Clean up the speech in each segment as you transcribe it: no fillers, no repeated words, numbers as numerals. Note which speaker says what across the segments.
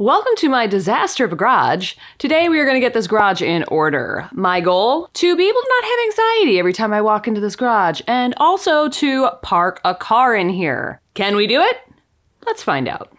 Speaker 1: Welcome to my disaster of a garage. Today we are going to get this garage in order. My goal? To be able to not have anxiety every time I walk into this garage, and also to park a car in here. Can we do it? Let's find out.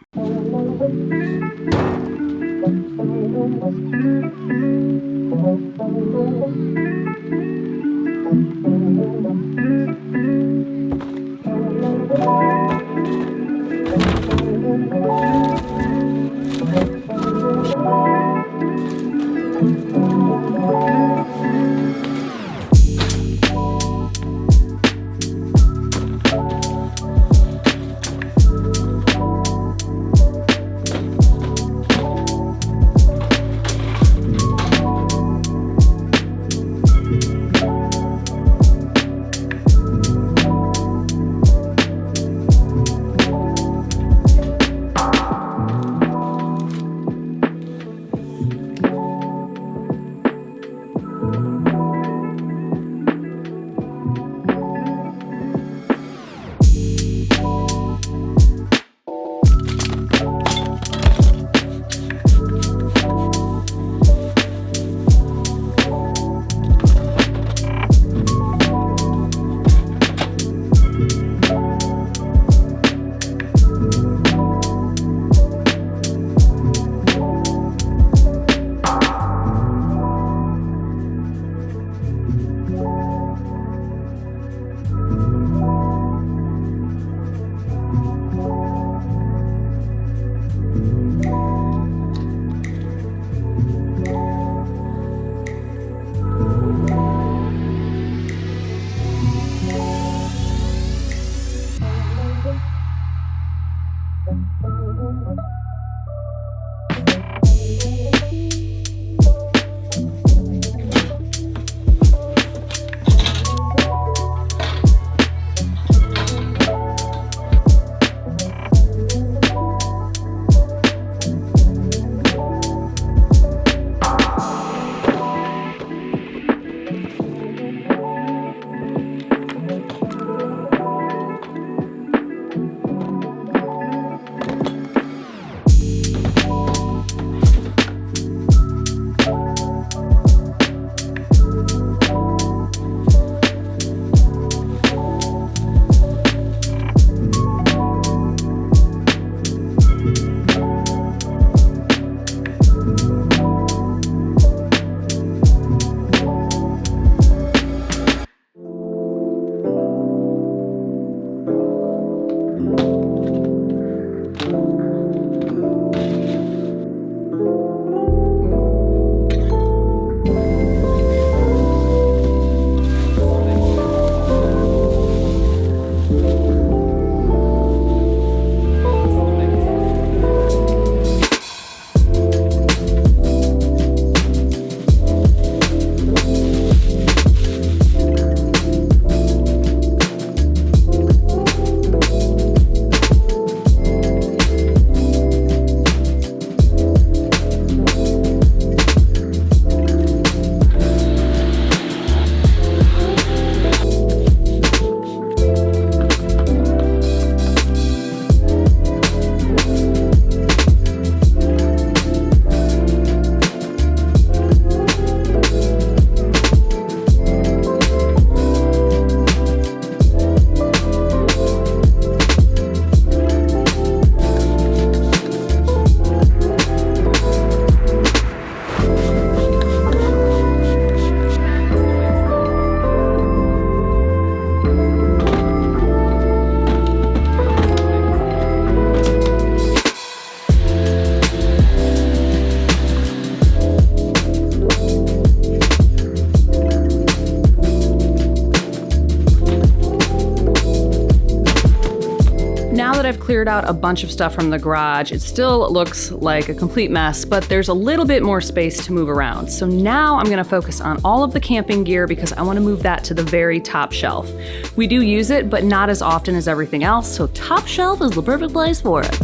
Speaker 1: Now that I've cleared out a bunch of stuff from the garage, it still looks like a complete mess, but there's a little bit more space to move around. So now I'm gonna focus on all of the camping gear because I wanna move that to the very top shelf. We do use it, but not as often as everything else, so top shelf is the perfect place for it.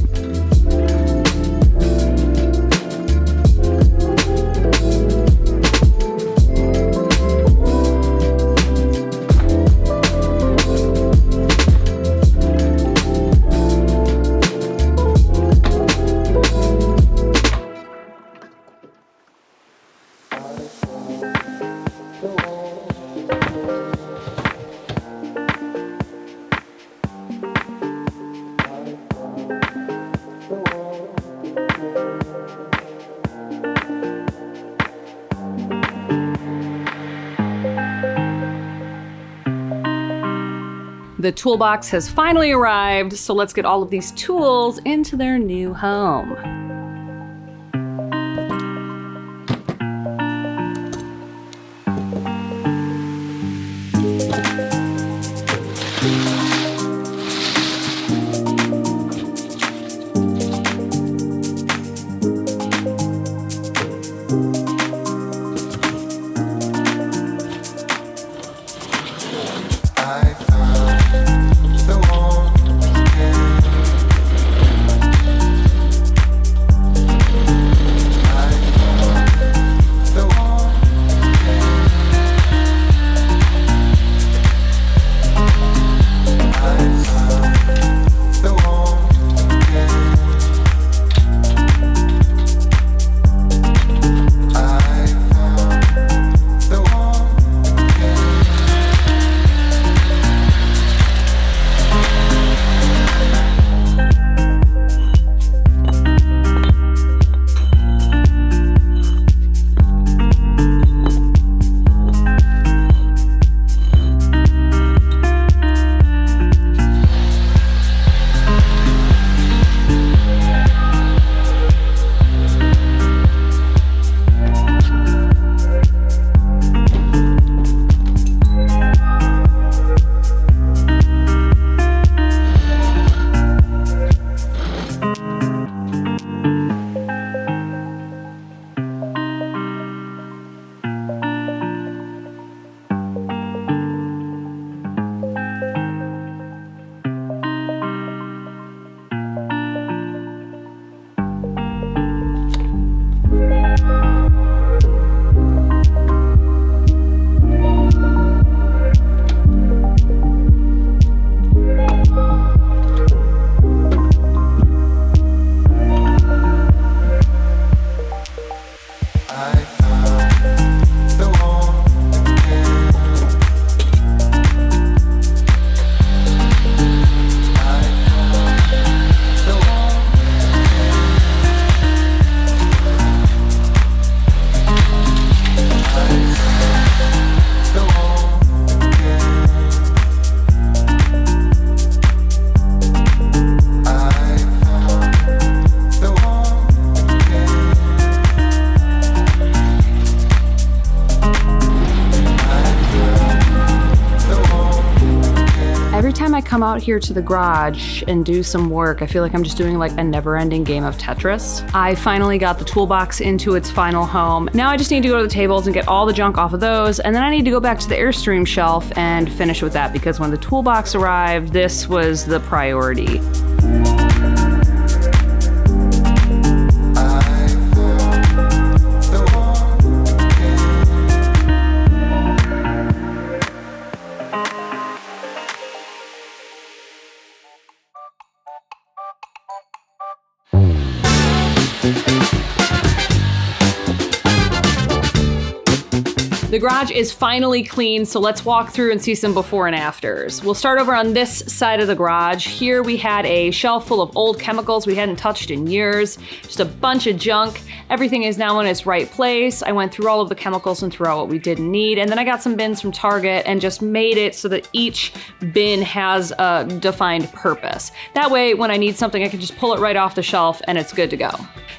Speaker 1: The toolbox has finally arrived, so let's get all of these tools into their new home. Come out here to the garage and do some work, I feel like I'm just doing like a never-ending game of Tetris. I finally got the toolbox into its final home. Now I just need to go to the tables and get all the junk off of those, and then I need to go back to the Airstream shelf and finish with that, because when the toolbox arrived, this was the priority. The garage is finally clean, so let's walk through and see some before and afters. We'll start over on this side of the garage. Here we had a shelf full of old chemicals we hadn't touched in years, just a bunch of junk. Everything is now in its right place. I went through all of the chemicals and threw out what we didn't need, and then I got some bins from Target and just made it so that each bin has a defined purpose. That way, when I need something, I can just pull it right off the shelf and it's good to go.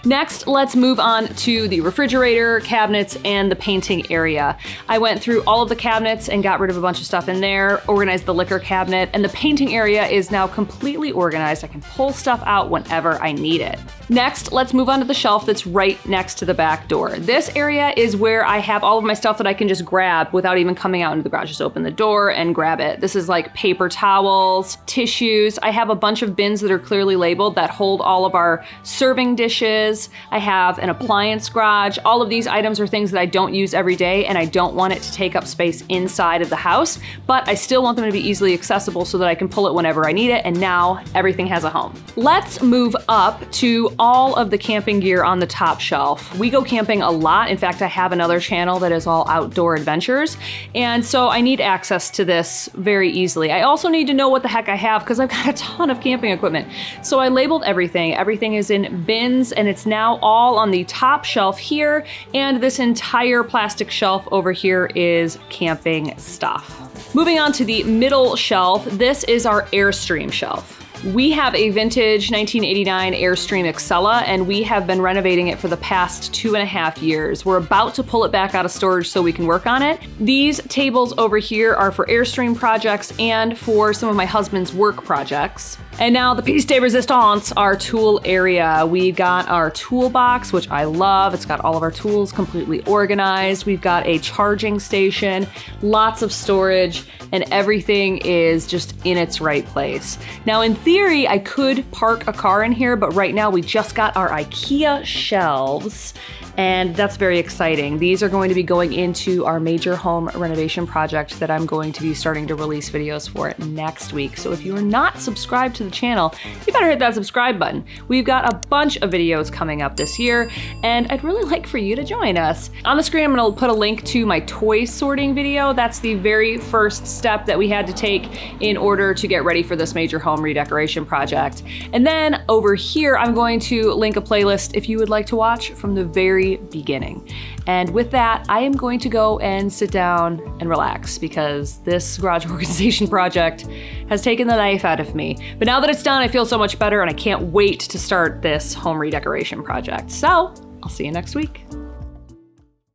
Speaker 1: Next, let's move on to the refrigerator, cabinets, and the painting area. I went through all of the cabinets and got rid of a bunch of stuff in there, organized the liquor cabinet, and the painting area is now completely organized. I can pull stuff out whenever I need it. Next, let's move on to the shelf that's right next to the back door. This area is where I have all of my stuff that I can just grab without even coming out into the garage. Just open the door and grab it. This is like paper towels, tissues. I have a bunch of bins that are clearly labeled that hold all of our serving dishes. I have an appliance garage. All of these items are things that I don't use every day, and I don't want it to take up space inside of the house, but I still want them to be easily accessible so that I can pull it whenever I need it, and now everything has a home. Let's move up to all of the camping gear on the top shelf. We go camping a lot. In fact, I have another channel that is all outdoor adventures, and so I need access to this very easily. I also need to know what the heck I have because I've got a ton of camping equipment. So I labeled everything. Everything is in bins, and it's now all on the top shelf here, and this entire plastic shelf over here is camping stuff. Moving on to the middle shelf, this is our Airstream shelf. We have a vintage 1989 Airstream Excella, and we have been renovating it for the past 2.5 years. We're about to pull it back out of storage so we can work on it. These tables over here are for Airstream projects and for some of my husband's work projects. And now the piece de resistance, our tool area. We got our toolbox, which I love. It's got all of our tools completely organized. We've got a charging station, lots of storage, and everything is just in its right place. Now, in theory, I could park a car in here, but right now we just got our IKEA shelves, and that's very exciting. These are going to be going into our major home renovation project that I'm going to be starting to release videos for next week. So if you are not subscribed to the channel, you better hit that subscribe button. We've got a bunch of videos coming up this year, and I'd really like for you to join us. On the screen, I'm gonna put a link to my toy sorting video. That's the very first step that we had to take in order to get ready for this major home redecoration project. And then over here, I'm going to link a playlist if you would like to watch from the very beginning. And with that, I am going to go and sit down and relax because this garage organization project has taken the knife out of me. But now that it's done, I feel so much better and I can't wait to start this home redecoration project. So I'll see you next week.